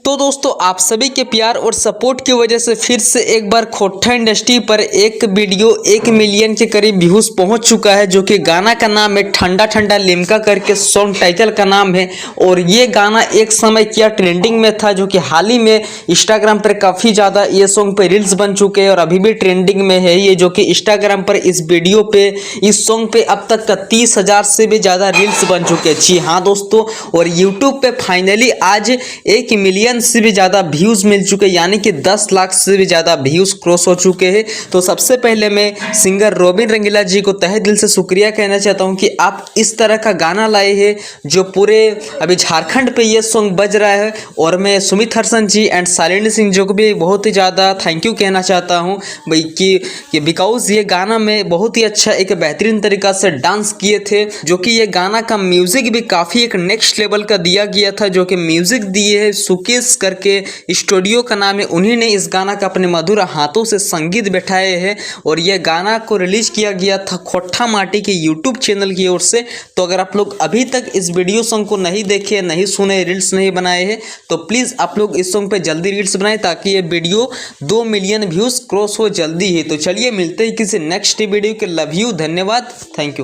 तो दोस्तों आप सभी के प्यार और सपोर्ट की वजह से फिर से एक बार खोटा इंडस्ट्री पर एक वीडियो 1 मिलियन के करीब व्यूज पहुंच चुका है, जो कि गाना का नाम है ठंडा ठंडा लिम्का करके सॉन्ग टाइटल का नाम है। और ये गाना एक समय क्या ट्रेंडिंग में था, जो कि हाल ही में इंस्टाग्राम पर काफ़ी ज़्यादा ये सॉन्ग पे रील्स बन चुके हैं और अभी भी ट्रेंडिंग में है ये, जो कि इंस्टाग्राम पर इस वीडियो पे इस सॉन्ग पे अब तक का 30,000 से भी ज़्यादा रील्स बन चुके हैं। जी हाँ दोस्तों, और यूट्यूब पे फाइनली आज 1 मिलियन से भी ज़्यादा व्यूज़ मिल चुके हैं, यानी कि 10 लाख से भी ज़्यादा व्यूज़ क्रॉस हो चुके हैं। तो सबसे पहले मैं सिंगर रॉबिन रंगीला जी को तहे दिल से शुक्रिया कहना चाहता हूं कि आप इस तरह का गाना लाए हैं जो पूरे अभी झारखंड पे ये सॉन्ग बज रहा है। और मैं सुमित हर्षन जी एंड शालिनी सिंह जी को भी बहुत ही ज़्यादा थैंक यू कहना चाहता हूँ भाई कि बिकॉज ये गाना में बहुत ही अच्छा एक बेहतरीन तरीका से डांस किए थे, जो कि ये गाना का म्यूज़िक भी काफ़ी एक नेक्स्ट लेवल का दिया गया था, जो कि म्यूज़िक दिए है सुकेश करके स्टूडियो का नाम है। उन्हीं ने इस गाना का अपने मधुर हाथों से संगीत बैठाए हैं और यह गाना को रिलीज किया गया था खोटा माटी के यूट्यूब चैनल की ओर से। तो अगर आप लोग अभी तक इस वीडियो सॉन्ग को नहीं देखे, नहीं सुने, रील्स नहीं बनाए हैं, तो प्लीज़ आप लोग इस सॉन्ग पे जल्दी रील्स बनाएं ताकि ये वीडियो 2 मिलियन व्यूज़ क्रॉस हो जल्दी ही। तो चलिए मिलते हैं किसी नेक्स्ट वीडियो के। लव यू, धन्यवाद, थैंक यू।